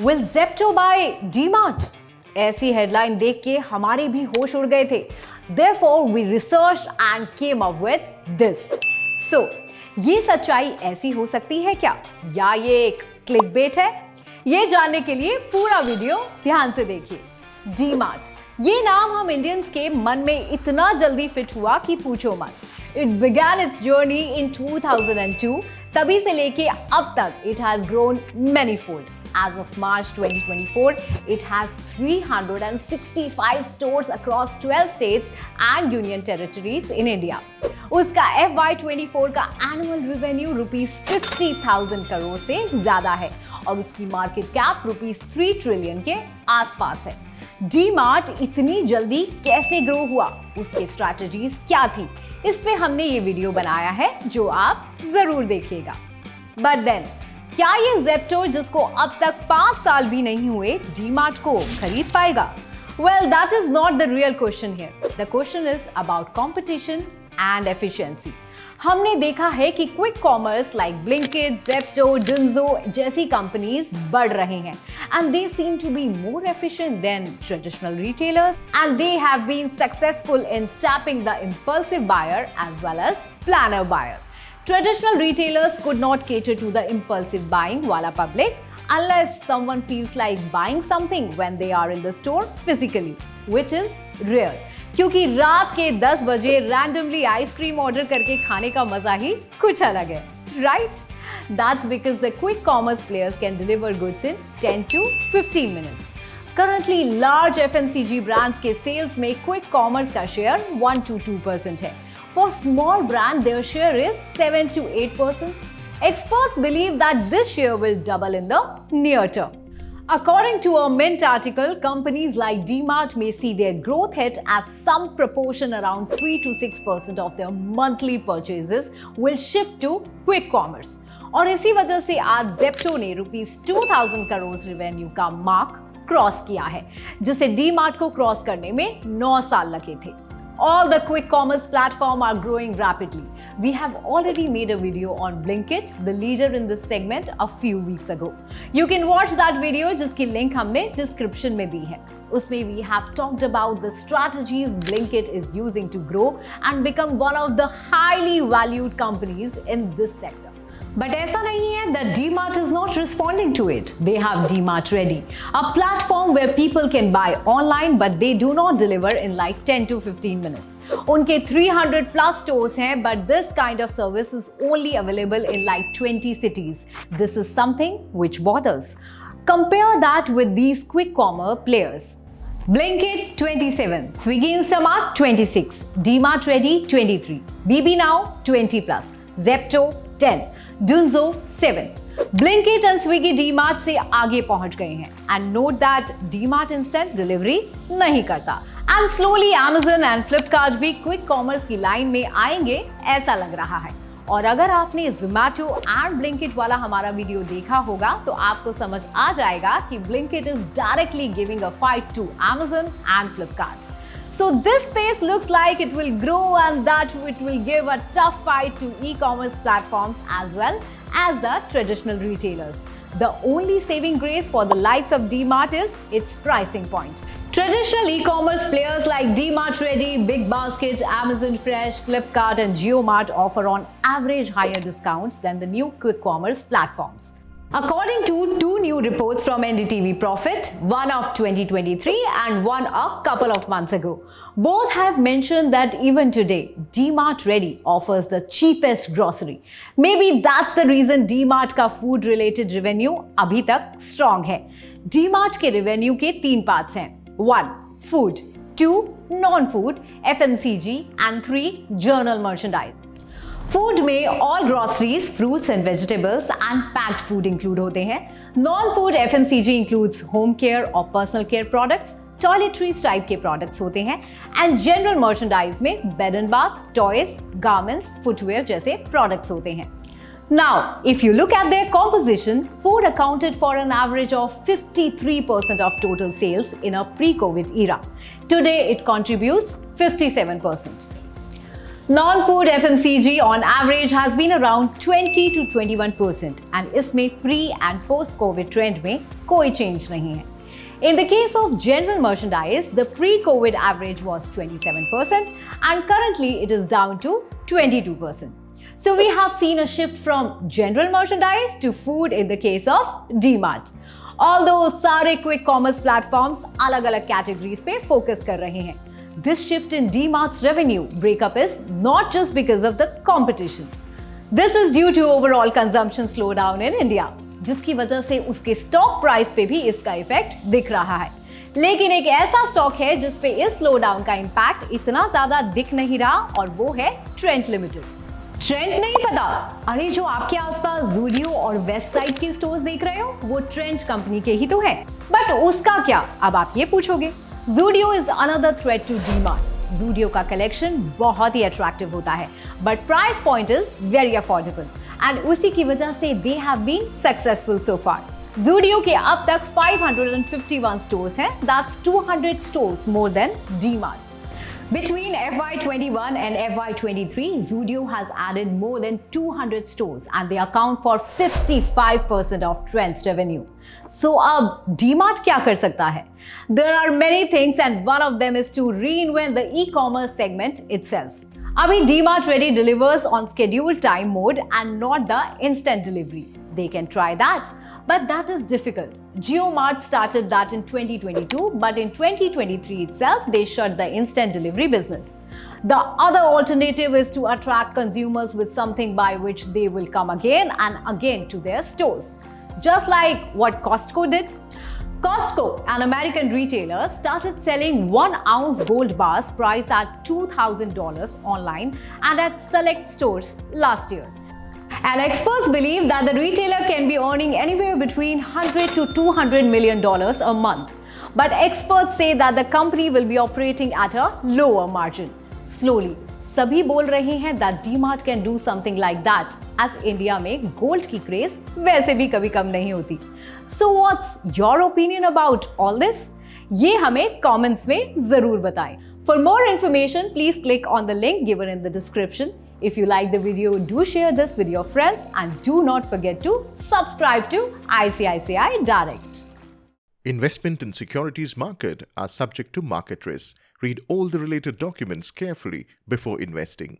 Will Zepto buy DMart? ऐसी headline देख के हमारे भी होश उड़ गए थे. Therefore, we researched and came up with this. So, ये सच्चाई ऐसी हो सकती है क्या? या ये एक क्लिकबेट है? ये जानने के लिए पूरा वीडियो ध्यान से देखिए. DMart. ये नाम हम इंडियंस के मन में इतना जल्दी फिट हुआ कि पूछो मत. It began its journey in 2002. तभी से लेके अब तक it has grown manyfold. As of March 2024, it has 365 stores across 12 states and union territories in India. उसका FY24 का एनुअल रेवेन्यू ₹50,000 करोड़ से ज्यादा है और उसकी मार्केट कैप ₹3 ट्रिलियन के आसपास है. DMart इतनी जल्दी कैसे ग्रो हुआ, उसके स्ट्रैटेजीज क्या थी, इस पे हमने ये वीडियो बनाया है जो आप जरूर देखिएगा. बट देन क्या ये Zepto जिसको अब तक 5 साल भी नहीं हुए DMart को खरीद पाएगा? Well, that is not the real question here. The question is about competition and efficiency. हमने देखा है कि quick commerce like Blinkit, Zepto, Dunzo जैसी कंपनीज बढ़ रहे हैं and they seem to be more efficient than traditional retailers and they have been successful in tapping the impulsive buyer as well as planner buyer. Traditional retailers could not cater to the impulsive buying wala public unless someone feels like buying something when they are in the store physically, which is rare. क्योंकि रात के 10 बजे randomly ice cream order करके खाने का मजा ही कुछ अलग है, right? That's because the quick commerce players can deliver goods in 10 to 15 minutes. Currently, large FMCG brands के sales में quick commerce का share 1 to 2% है. For small brand, their share is 7 to 8%. Experts believe that this share will double in the near term. According to a Mint article, companies like DMart may see their growth hit as some proportion around 3 to 6% of their monthly purchases will shift to quick commerce. और इसी वजह से आज Zepto ने ₹2,000 crore revenue का mark cross किया है, जिसे DMart को क्रॉस करने में 9 साल लगे थे. All the quick commerce platforms are growing rapidly. We have already made a video on Blinkit, the leader in this segment, a few weeks ago. You can watch that video जिसकी link हमने description में दी है. उसमें we have talked about the strategies Blinkit is using to grow and become one of the highly valued companies in this sector. But ऐसा नहीं है that DMart is not responding to it. They have DMart Ready, a platform where people can buy online but they do not deliver in like 10 to 15 minutes. उनके 300 plus stores हैं but this kind of service is only available in like 20 cities. This is something which bothers. Compare that with these quick commerce players. Blinkit 27, Swiggy Instamart 26, DMart Ready 23, BB Now 20 plus, Zepto 10. Dunzo 7. Blinkit and Swiggy DMart से आगे पहुंच गए हैं. And note that DMart instant delivery नहीं करता. And slowly Amazon and Flipkart भी quick commerce की line में आएंगे ऐसा लग रहा है. और अगर आपने Zomato and Blinkit वाला हमारा वीडियो देखा होगा तो आपको समझ आ जाएगा कि Blinkit is directly giving a fight to Amazon and Flipkart. So this space looks like it will grow and that it will give a tough fight to e-commerce platforms as well as the traditional retailers. The only saving grace for the likes of DMart is its pricing point. Traditional e-commerce players like DMart Ready, Big Basket, Amazon Fresh, Flipkart and JioMart offer on average higher discounts than the new quick commerce platforms. According to 2 new reports from NDTV Profit, one of 2023 and one a couple of months ago, both have mentioned that even today, DMart Ready offers the cheapest grocery. Maybe that's the reason DMart का food-related revenue अभी तक strong है. DMart के revenue के 3 parts हैं. 1. Food. 2. Non-food, FMCG and 3. General merchandise. Food में all groceries, fruits and vegetables and packed food include होते हैं. Non food FMCG includes home care और personal care products, toiletries type के products होते हैं एंड जनरल मर्चेंडाइज में bed and bath, toys, garments, footwear जैसे products होते हैं. Now, if you look at their composition, food accounted for an average of 53% of total sales in a pre-COVID era. Today, it contributes 57%. Non-food FMCG on average has been around 20 to 21% and इसमें pre and post-COVID trend में कोई change नहीं है. In the case of general merchandise, the pre-COVID average was 27% and currently it is down to 22%. So we have seen a shift from general merchandise to food in the case of DMart. Although सारे quick commerce platforms अलग-अलग categories पे focus कर रहे हैं. This shift in DMart's revenue breakup is not just because of the competition. This is due to overall consumption slowdown in India, जिसकी वजह से उसके स्टॉक प्राइस पे भी इसका इफेक्ट दिख रहा है. लेकिन एक ऐसा स्टॉक है जिस पे इस स्लोडाउन का इंपैक्ट इतना ज्यादा दिख नहीं रहा और वो है ट्रेंड लिमिटेड. ट्रेंड नहीं पता? अरे जो आपके आसपास ज़ूडियो और वेस्ट साइड के स्टोर्स देख रहे हो वो ट्रेंड कंपनी के ही तो है. बट उसका क्या, अब आप ये पूछोगे. Zudio is another threat to DMart. Zudio का कलेक्शन बहुत ही अट्रैक्टिव होता है, but price point is very affordable, and उसी की वजह से they have been successful so far. Zudio के अब तक 551 stores हैं, that's 200 stores more than DMart. Between FY21 and FY23, Zudio has added more than 200 stores and they account for 55% of Trend's revenue. So अब DMart क्या कर सकता है? There are many things and one of them is to reinvent the e-commerce segment itself. अभी DMart Ready delivers on scheduled time mode and not the instant delivery. They can try that. But that is difficult. JioMart started that in 2022, but in 2023 itself, they shut the instant delivery business. The other alternative is to attract consumers with something by which they will come again and again to their stores. Just like what Costco did. Costco, an American retailer, started selling 1 ounce gold bars priced at $2,000 online and at select stores last year. And experts believe that the retailer can be earning anywhere between $100 to $200 million a month. But experts say that the company will be operating at a lower margin. Slowly, सभी बोल रहे हैं that DMart can do something like that, as India में gold की craze वैसे भी कभी कम नहीं होती. So what's your opinion about all this? ये हमें comments में जरूर बताएं. For more information, please click on the link given in the description. If you like the video, do share this with your friends and do not forget to subscribe to ICICI Direct. Investment in securities market are subject to market risk. Read all the related documents carefully before investing.